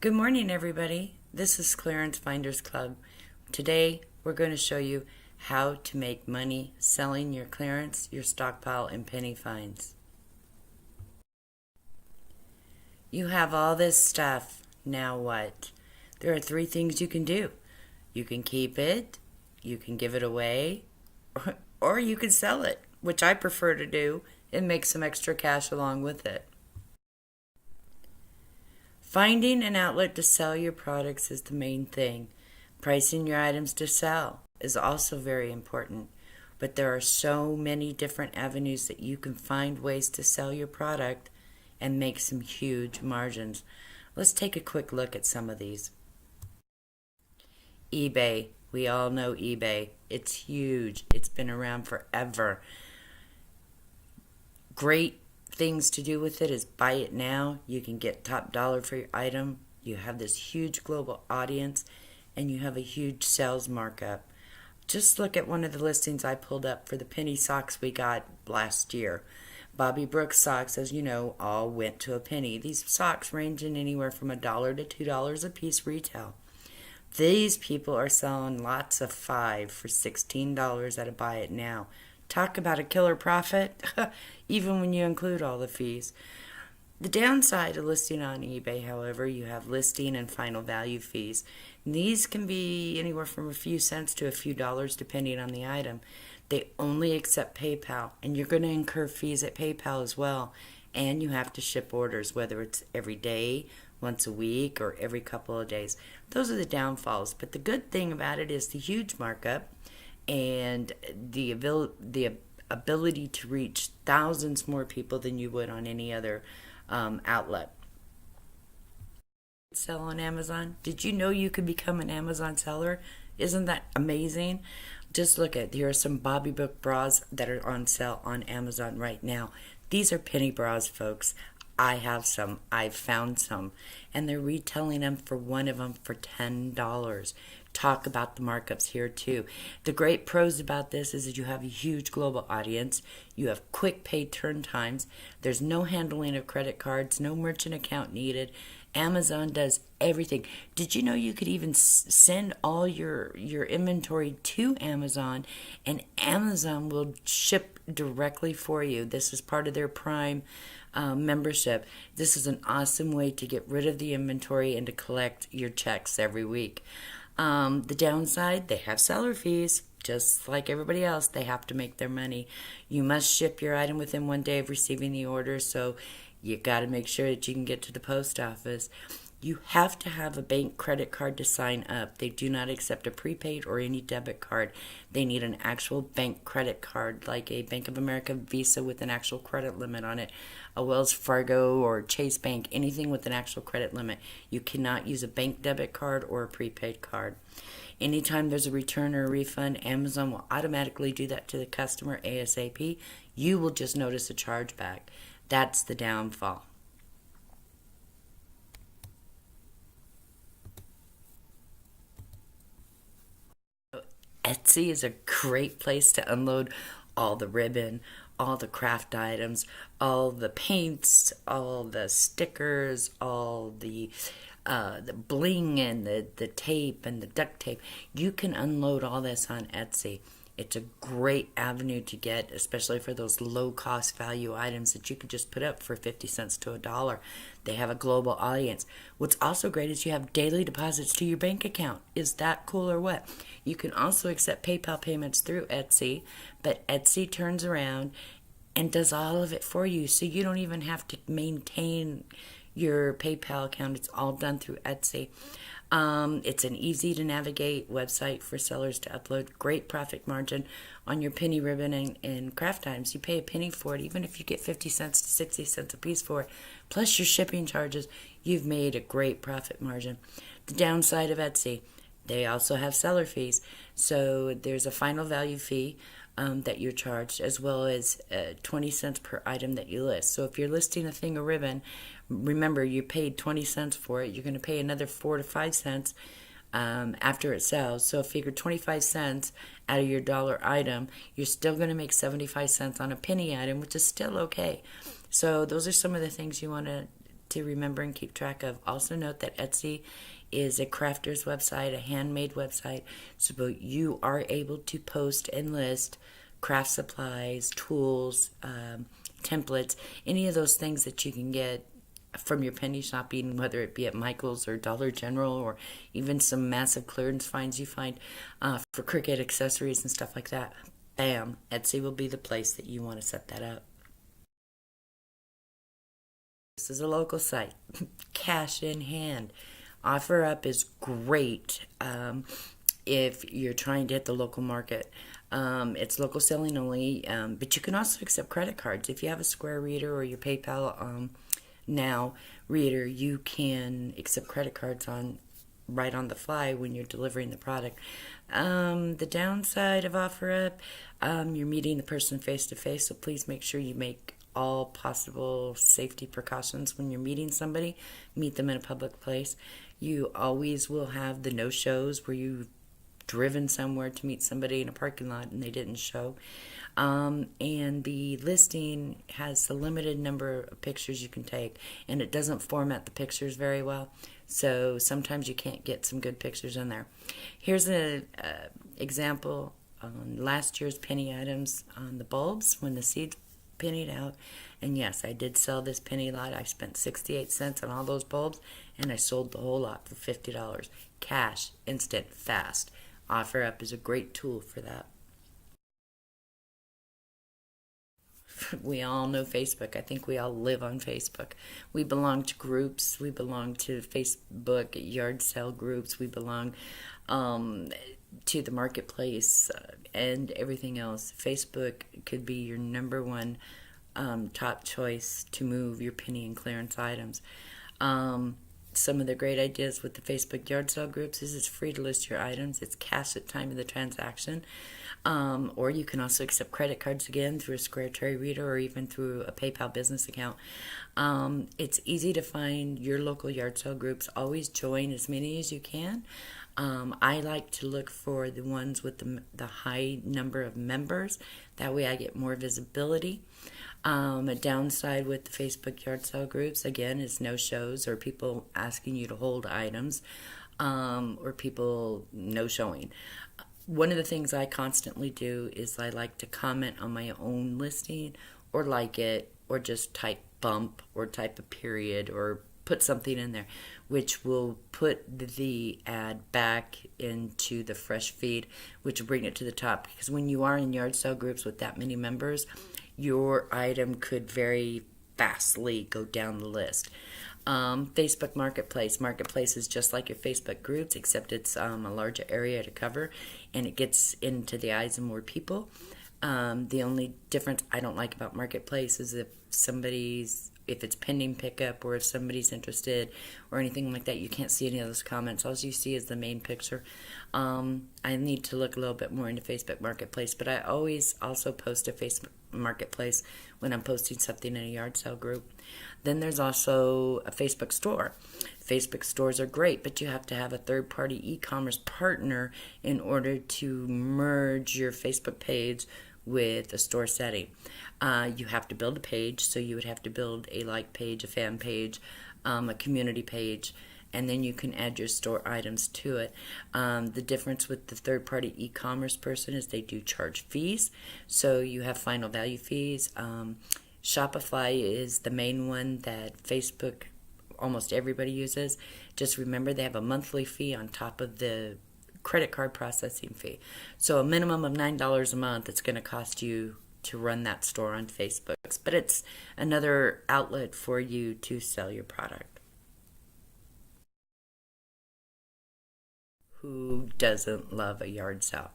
Good morning, everybody. This is Clearance Finders Club. Today, we're going to show you how to make money selling your clearance, your stockpile, and penny finds. You have all this stuff. Now what? There are three things you can do. You can keep it, you can give it away, or you can sell it, which I prefer to do and make some extra cash along with it. Finding an outlet to sell your products is the main thing. Pricing your items to sell is also very important. But there are so many different avenues that you can find ways to sell your product and make some huge margins. Let's take a quick look at some of these. eBay. We all know eBay. It's huge. It's been around forever. Great things to do with it is buy it now. You can get top dollar for your item. You have this huge global audience and you have a huge sales markup. Just look at one of the listings I pulled up for the penny socks we got last year. Bobby Brooks socks, as you know, all went to a penny. These socks range in anywhere from $1 to $2 a piece retail. These people are selling lots of 5 for $16 at a buy it now. Talk about a killer profit, even when you include all the fees. The downside of listing on eBay, however, you have listing and final value fees. And these can be anywhere from a few cents to a few dollars depending on the item. They only accept PayPal, and you're going to incur fees at PayPal as well. And you have to ship orders, whether it's every day, once a week, or every couple of days. Those are the downfalls. But the good thing about it is the huge markup and the ability to reach thousands more people than you would on any other outlet. Sell on Amazon. Did you know you could become an Amazon seller? Isn't that amazing? Just look at, here are some Bobby Brook bras that are on sale on Amazon right now. These are penny bras, folks. I have some. I've found some. And they're retailing them for one of them for $10. Talk about the markups here too. The great pros about this is that you have a huge global audience. You have quick pay turn times. There's no handling of credit cards, no merchant account needed. Amazon does everything. Did you know you could even send all your inventory to Amazon and Amazon will ship directly for you? This is part of their Prime membership. This is an awesome way to get rid of the inventory and to collect your checks every week. The downside, they have seller fees. Just like everybody else, they have to make their money. You must ship your item within 1 day of receiving the order, so you got to make sure that you can get to the post office. You have to have a bank credit card to sign up. They do not accept a prepaid or any debit card. They need an actual bank credit card, like a Bank of America Visa with an actual credit limit on it, a Wells Fargo or Chase Bank, anything with an actual credit limit. You cannot use a bank debit card or a prepaid card. Anytime there's a return or a refund, Amazon will automatically do that to the customer ASAP. You will just notice a chargeback. That's the downfall. Etsy is a great place to unload all the ribbon, all the craft items, all the paints, all the stickers, all the bling and the tape and the duct tape. You can unload all this on Etsy. It's a great avenue to get, especially for those low-cost value items that you could just put up for 50 cents to $1. They have a global audience. What's also great is you have daily deposits to your bank account. Is that cool or what? You can also accept PayPal payments through Etsy, but Etsy turns around and does all of it for you, so you don't even have to maintain your PayPal account. It's all done through Etsy. It's an easy to navigate website for sellers to upload. Great profit margin on your penny ribbon and craft items. You pay a penny for it, even if you get 50 cents to 60 cents a piece for it, plus your shipping charges, you've made a great profit margin. The downside of Etsy, they also have seller fees. So there's a final value fee that you're charged, as well as 20 cents per item that you list. So if you're listing a thing of ribbon, remember you paid 20 cents for it. You're going to pay another 4 to 5 cents after it sells. So figure 25 cents out of your dollar item, you're still going to make 75 cents on a penny item, which is still okay. So those are some of the things you want to to remember and keep track of. Also note that Etsy is a crafter's website, a handmade website, so you are able to post and list craft supplies, tools, templates, any of those things that you can get from your penny shopping, whether it be at Michael's or Dollar General, or even some massive clearance finds you find for Cricut accessories and stuff like that. Bam, Etsy will be the place that you want to set that up. This is a local site. Cash in hand. OfferUp is great if you're trying to hit the local market. It's local selling only, but you can also accept credit cards. If you have a Square reader or your PayPal Now reader, you can accept credit cards on right on the fly when you're delivering the product. The downside of OfferUp, you're meeting the person face to face, so please make sure you make all possible safety precautions when you're meeting somebody. Meet them in a public place. You always will have the no-shows where you've driven somewhere to meet somebody in a parking lot and they didn't show. And the listing has a limited number of pictures you can take, and it doesn't format the pictures very well, so sometimes you can't get some good pictures in there. Here's an example on last year's penny items on the bulbs when the seeds pennied out. And yes, I did sell this penny lot. I spent 68 cents on all those bulbs, and I sold the whole lot for $50. Cash, instant, fast. OfferUp is a great tool for that. We all know Facebook. I think we all live on Facebook. We belong to groups. We belong to Facebook yard sale groups. We belong to the marketplace and everything else. Facebook could be your number one top choice to move your penny and clearance items. Some of the great ideas with the Facebook yard sale groups is it's free to list your items. It's cash at time of the transaction. Or you can also accept credit cards again through a Square Trade Reader or even through a PayPal business account. It's easy to find your local yard sale groups. Always join as many as you can. I like to look for the ones with the high number of members. That way I get more visibility. A downside with the Facebook yard sale groups, again, is no shows or people asking you to hold items or people no showing. One of the things I constantly do is I like to comment on my own listing or like it or just type bump or type a period or put something in there, which will put the ad back into the fresh feed, which will bring it to the top. Because when you are in yard sale groups with that many members, your item could very fastly go down the list. Facebook Marketplace. Marketplace is just like your Facebook groups, except it's a larger area to cover, and it gets into the eyes of more people. The only difference I don't like about Marketplace is if it's pending pickup or if somebody's interested or anything like that, you can't see any of those comments. All you see is the main picture. I need to look a little bit more into Facebook Marketplace, but I always also post to Facebook Marketplace when I'm posting something in a yard sale group. Then there's also a Facebook store. Facebook stores are great, but you have to have a third-party e-commerce partner in order to merge your Facebook page with a store setting. You have to build a page, so you would have to build a like page, a fan page, a community page, and then you can add your store items to it. The difference with the third-party e-commerce person is they do charge fees, so you have final value fees. Shopify is the main one that Facebook, almost everybody uses. Just remember they have a monthly fee on top of the credit card processing fee. So a minimum of $9 a month it's going to cost you to run that store on Facebook. But it's another outlet for you to sell your product. Who doesn't love a yard sale?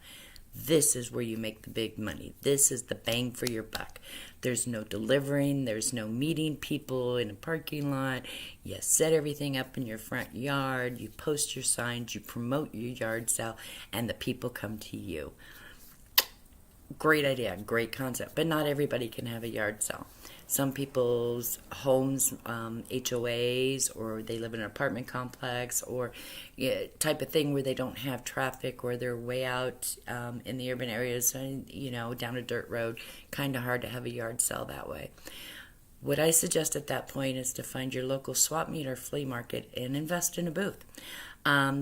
This is where you make the big money. This is the bang for your buck. There's no delivering. There's no meeting people in a parking lot. You set everything up in your front yard. You post your signs. You promote your yard sale. And the people come to you. Great idea. Great concept. But not everybody can have a yard sale. Some people's homes, HOAs, or they live in an apartment complex, or type of thing where they don't have traffic, or they're way out in the urban areas, down a dirt road. Kind of hard to have a yard sale that way. What I suggest at that point is to find your local swap meet or flea market and invest in a booth.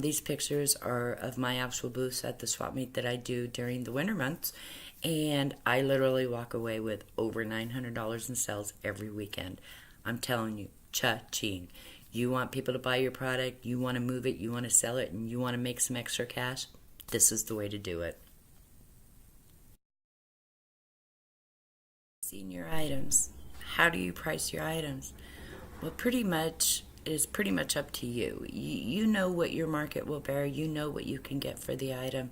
These pictures are of my actual booths at the swap meet that I do during the winter months, and I literally walk away with over $900 in sales every weekend. I'm telling you, cha-ching. You want people to buy your product, you want to move it, you want to sell it, and you want to make some extra cash, this is the way to do it. Senior items. How do you price your items? Well, pretty much it is pretty much up to you. You know what your market will bear. You know what you can get for the item.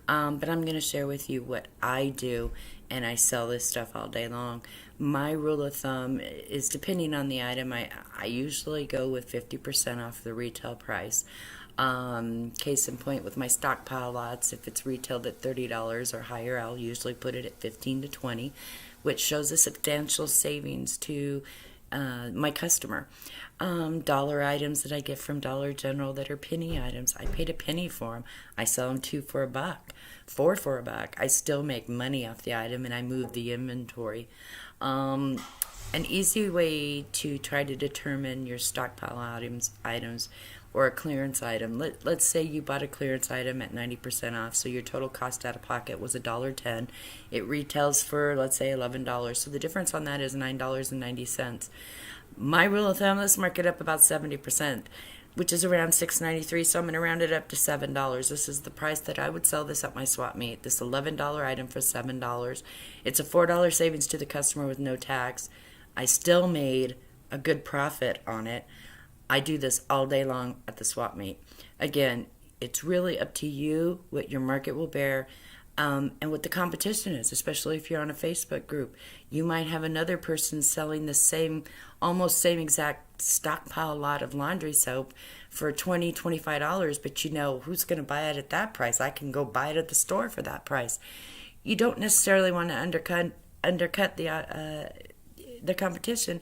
But I'm going to share with you what I do, and I sell this stuff all day long. My rule of thumb is depending on the item, I usually go with 50% off the retail price. Case in point with my stockpile lots, if it's retailed at $30 or higher, I'll usually put it at 15 to 20, which shows a substantial savings to my customer. Dollar items that I get from Dollar General that are penny items, I paid a penny for them. I sell them two for a buck, four for a buck. I still make money off the item and I move the inventory. An easy way to try to determine your stockpile items or a clearance item. Let's say you bought a clearance item at 90% off, so your total cost out of pocket was $1.10. It retails for, let's say, $11. So the difference on that is $9.90. My rule of thumb, let's mark it up about 70%, which is around $6.93, so I'm going to round it up to $7. This is the price that I would sell this at my swap meet, this $11 item for $7. It's a $4 savings to the customer with no tax. I still made a good profit on it. I do this all day long at the swap meet. Again, it's really up to you what your market will bear, and what the competition is, especially if you're on a Facebook group. You might have another person selling the same, almost same exact stockpile lot of laundry soap for $20, $25, but you know who's going to buy it at that price. I can go buy it at the store for that price. You don't necessarily want to undercut the competition,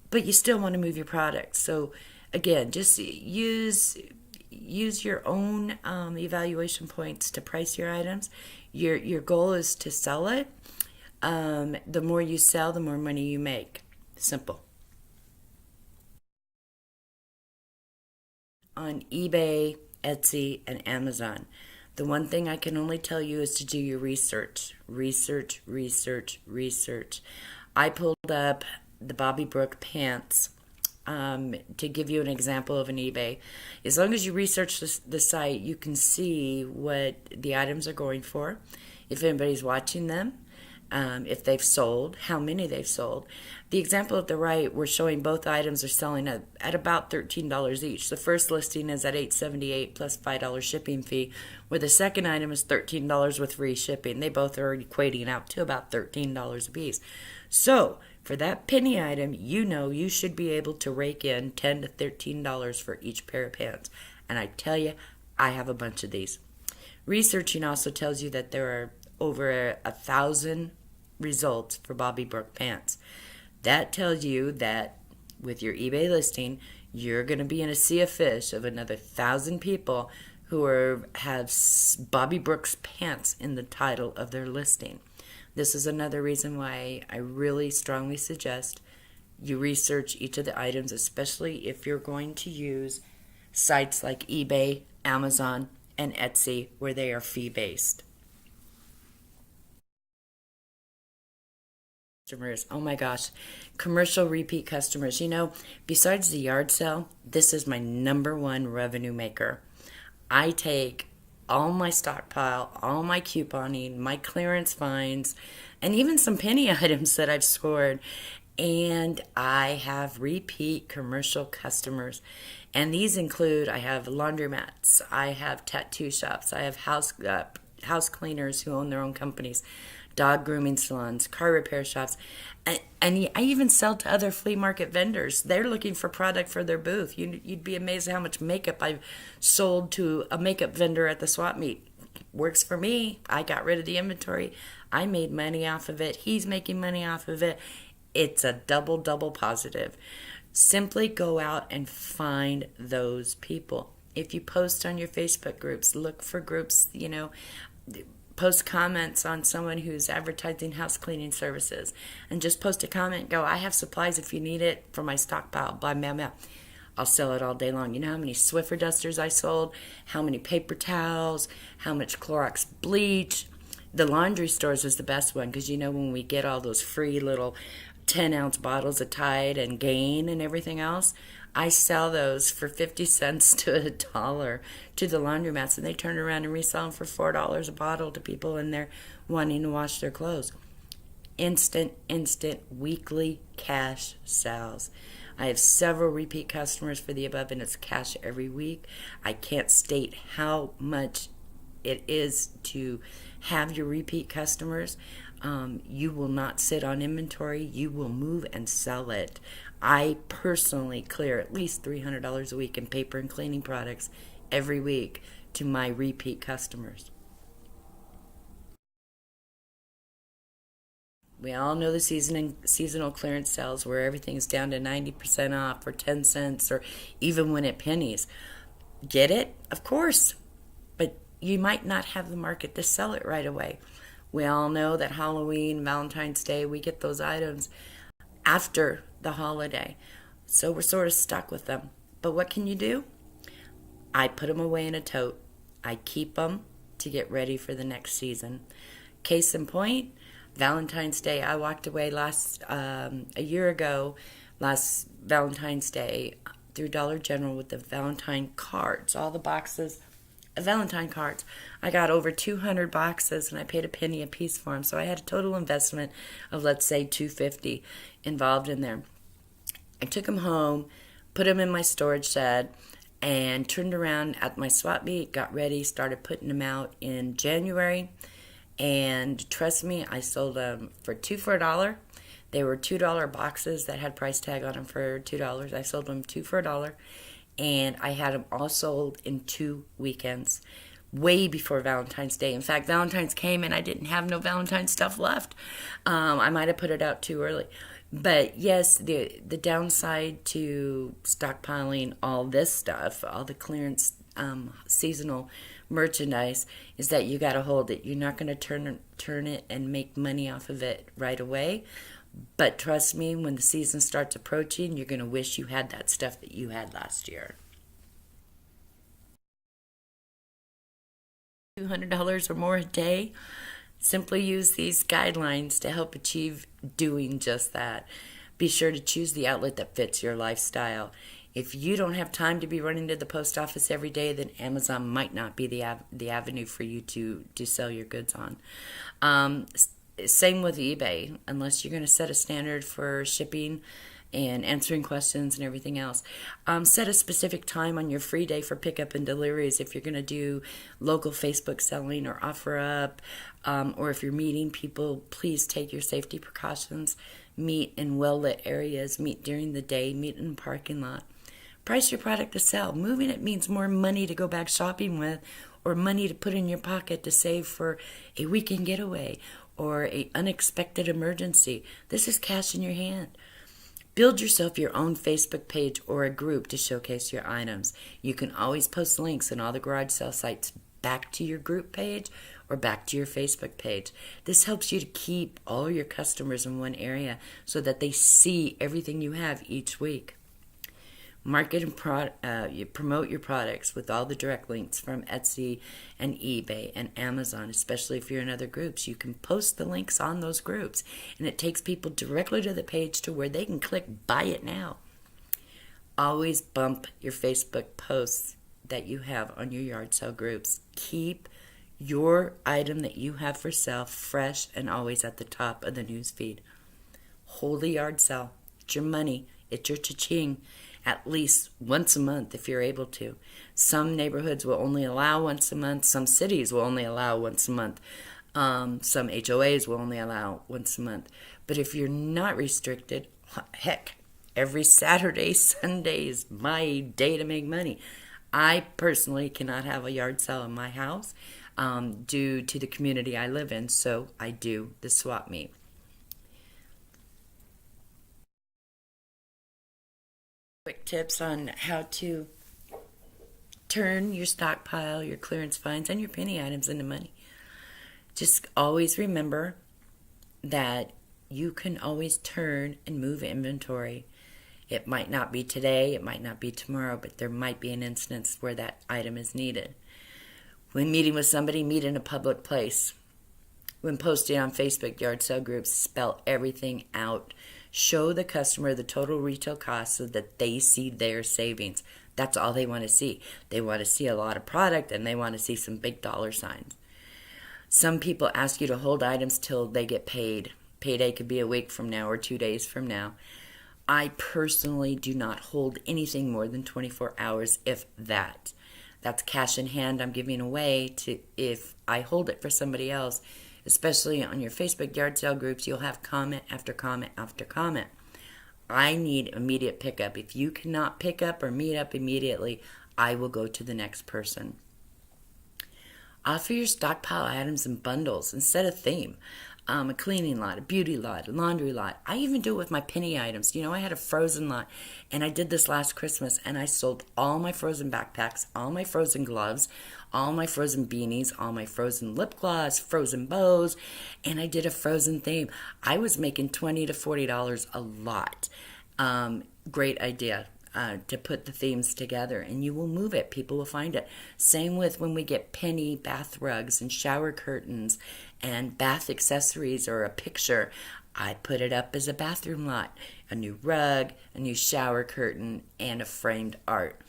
but you still want to move your product. So again, just use your own evaluation points to price your items. Your goal is to sell it. The more you sell, the more money you make. Simple. On eBay, Etsy, and Amazon, the one thing I can only tell you is to do your research. Research, research, research. I pulled up the Bobby Brook pants to give you an example of an eBay. As long as you research the site, you can see what the items are going for, if anybody's watching them, if they've sold, how many they've sold. The example at the right, we're showing both items are selling at about $13 each. The first listing is at $8.78 plus $5 shipping fee, where the second item is $13 with free shipping. They both are equating out to about $13 a piece. So for that penny item, you know you should be able to rake in $10 to $13 for each pair of pants. And I tell you, I have a bunch of these. Researching also tells you that there are over 1,000 results for Bobby Brook pants. That tells you that with your eBay listing, you're going to be in a sea of fish of another 1,000 people who have Bobby Brook's pants in the title of their listing. This is another reason why I really strongly suggest you research each of the items, especially if you're going to use sites like eBay, Amazon, and Etsy, where they are fee-based. Customers, oh my gosh, commercial repeat customers. You know, besides the yard sale, this is my number one revenue maker. I take all my stockpile, all my couponing, my clearance finds, and even some penny items that I've scored, and I have repeat commercial customers. And these include, I have laundromats, I have tattoo shops, I have house cleaners who own their own companies, dog grooming salons, car repair shops, and I even sell to other flea market vendors. They're looking for product for their booth. You'd be amazed how much makeup I've sold to a makeup vendor at the swap meet. Works for me. I got rid of the inventory. I made money off of it. He's making money off of it. It's a double positive. Simply go out and find those people. If you post on your Facebook groups, look for groups, post comments on someone who's advertising house cleaning services, and just post a comment, go, I have supplies if you need it for my stockpile, blah, blah, blah. I'll sell it all day long. You know how many Swiffer dusters I sold, how many paper towels, how much Clorox bleach. The laundry stores was the best one, because you know when we get all those free little 10-ounce bottles of Tide and Gain and everything else, I sell those for 50 cents to $1 to the laundromats, and they turn around and resell them for $4 a bottle to people in there wanting to wash their clothes. Instant weekly cash sales. I have several repeat customers for the above, and it's cash every week. I can't state how much it is to have your repeat customers. You will not sit on inventory. You will move and sell it. I personally clear at least $300 a week in paper and cleaning products every week to my repeat customers. We all know the seasonal clearance sales where everything's down to 90% off or 10 cents or even when it pennies. Get it? Of course. But you might not have the market to sell it right away. We all know that Halloween, Valentine's Day, we get those items after the holiday. So we're sort of stuck with them. But what can you do? I put them away in a tote. I keep them to get ready for the next season. Case in point, Valentine's Day. I walked away a year ago, last Valentine's Day, through Dollar General with the Valentine cards, all the boxes of Valentine cards. I got over 200 boxes, and I paid a penny a piece for them. So I had a total investment of, let's say, $250 involved in there. I took them home, put them in my storage shed, and turned around at my swap meet, got ready, started putting them out in January. And trust me, I sold them for $2 for $1. They were $2 boxes that had price tag on them for $2. I sold them 2 for $1. And I had them all sold in 2 weekends, way before Valentine's Day. In fact, Valentine's came and I didn't have no Valentine's stuff left. I might have put it out too early. But yes, the downside to stockpiling all this stuff, all the clearance seasonal merchandise, is that you got to hold it. You're not going to turn it and make money off of it right away. But trust me, when the season starts approaching, you're going to wish you had that stuff that you had last year. $200 or more a day. Simply use these guidelines to help achieve doing just that. Be sure to choose the outlet that fits your lifestyle. If you don't have time to be running to the post office every day, then Amazon might not be the avenue for you to sell your goods on. Same with eBay, unless you're going to set a standard for shipping and answering questions and everything else. Set a specific time on your free day for pickup and deliveries if you're going to do local Facebook selling or OfferUp, or if you're meeting people, please take your safety precautions. Meet in well-lit areas, meet during the day, meet in the parking lot. Price your product to sell. Moving it means more money to go back shopping with, or money to put in your pocket to save for a weekend getaway or an unexpected emergency. This is cash in your hand. Build yourself your own Facebook page or a group to showcase your items. You can always post links in all the garage sale sites back to your group page or back to your Facebook page. This helps you to keep all your customers in one area so that they see everything you have each week. Market and you promote your products with all the direct links from Etsy and eBay and Amazon, especially if you're in other groups. You can post the links on those groups, and it takes people directly to the page to where they can click buy it now. Always bump your Facebook posts that you have on your yard sale groups. Keep your item that you have for sale fresh and always at the top of the news feed. Hold a yard sale. It's your money. It's your cha-ching. At least once a month if you're able to. Some neighborhoods will only allow once a month. Some cities will only allow once a month. Some HOAs will only allow once a month. But if you're not restricted, heck, every Saturday, Sunday is my day to make money. I personally cannot have a yard sale in my house due to the community I live in, so I do the swap meet. Quick tips on how to turn your stockpile, your clearance finds, and your penny items into money. Just always remember that you can always turn and move inventory. It might not be today, it might not be tomorrow, but there might be an instance where that item is needed. When meeting with somebody, meet in a public place. When posting on Facebook yard sale groups, spell everything out. Show the customer the total retail cost so that they see their savings. That's all they want to see. They want to see a lot of product and they want to see some big dollar signs. Some people ask you to hold items till they get paid. Payday could be a week from now or 2 days from now. I personally do not hold anything more than 24 hours, if that. That's cash in hand I'm giving away to if I hold it for somebody else. Especially on your Facebook yard sale groups, you'll have comment after comment after comment. I need immediate pickup. If you cannot pick up or meet up immediately, I will go to the next person. Offer your stockpile items in bundles instead of theme. A cleaning lot, a beauty lot, a laundry lot. I even do it with my penny items. I had a frozen lot, and I did this last Christmas, and I sold all my frozen backpacks, all my frozen gloves, all my frozen beanies, all my frozen lip gloss, frozen bows, and I did a frozen theme. I was making $20 to $40 a lot. Great idea. To put the themes together, and you will move it. People will find it. Same with when we get penny bath rugs and shower curtains and bath accessories or a picture. I put it up as a bathroom lot. A new rug, a new shower curtain, and a framed art.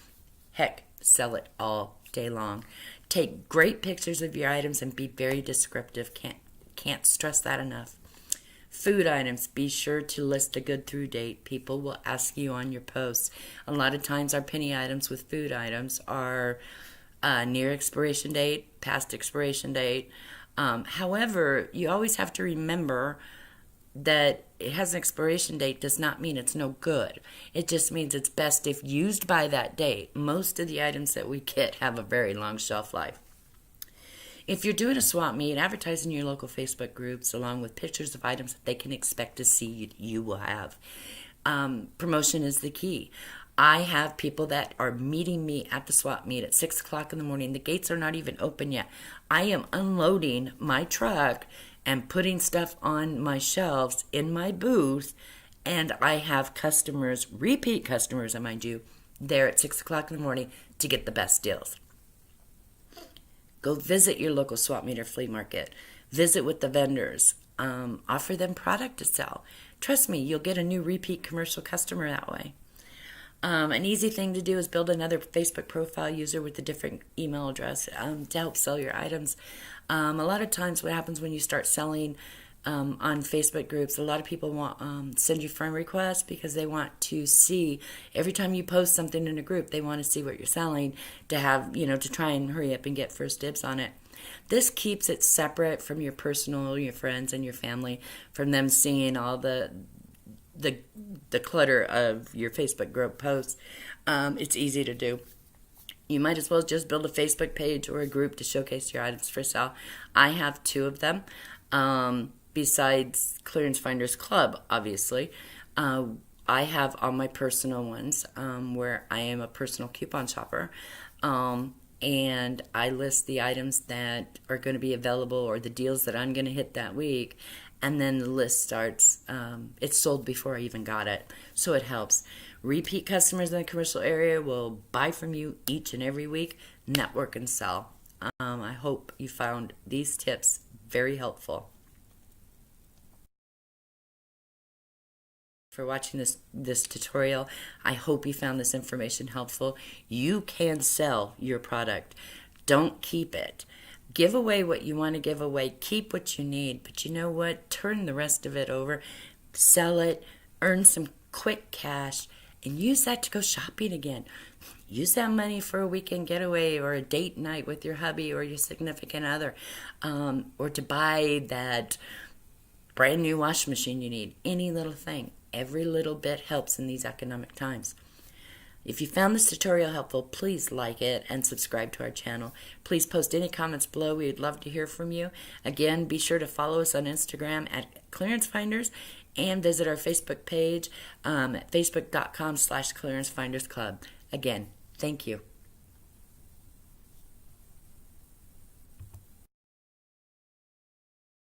Heck, sell it all day long. Take great pictures of your items and be very descriptive. Can't stress that enough. Food items, be sure to list a good through date. People will ask you on your posts. A lot of times our penny items with food items are near expiration date, past expiration date. However, you always have to remember that it has an expiration date does not mean it's no good. It just means it's best if used by that date. Most of the items that we get have a very long shelf life. If you're doing a swap meet, advertise in your local Facebook groups along with pictures of items that they can expect to see you will have. Promotion is the key. I have people that are meeting me at the swap meet at 6 o'clock in the morning. The gates are not even open yet. I am unloading my truck and putting stuff on my shelves in my booth, and I have customers, repeat customers, mind you, there at 6 o'clock in the morning to get the best deals. Go visit your local swap meet or flea market. Visit with the vendors. Offer them product to sell. Trust me, you'll get a new repeat commercial customer that way. An easy thing to do is build another Facebook profile user with a different email address to help sell your items. A lot of times what happens when you start selling on Facebook groups, a lot of people want send you friend requests because they want to see every time you post something in a group, they want to see what you're selling to have, to try and hurry up and get first dibs on it. This keeps it separate from your personal, your friends and your family, from them seeing all the clutter of your Facebook group posts. It's easy to do. You might as well just build a Facebook page or a group to showcase your items for sale. I have 2 of them. Besides Clearance Finders Club, obviously, I have all my personal ones where I am a personal coupon shopper, and I list the items that are going to be available or the deals that I'm going to hit that week, and then the list starts. It's sold before I even got it, so it helps. Repeat customers in the commercial area will buy from you each and every week, network and sell. I hope you found these tips very helpful. For watching this tutorial. I hope you found this information helpful. You can sell your product. Don't keep it. Give away what you want to give away. Keep what you need. But you know what? Turn the rest of it over. Sell it. Earn some quick cash. And use that to go shopping again. Use that money for a weekend getaway or a date night with your hubby or your significant other. Or to buy that brand new washing machine you need. Any little thing. Every little bit helps in these economic times. If you found this tutorial helpful, please like it and subscribe to our channel. Please post any comments below. We'd love to hear from you. Again, be sure to follow us on Instagram at Clearance Finders and visit our Facebook page at facebook.com/clearancefindersclub. Again, thank you.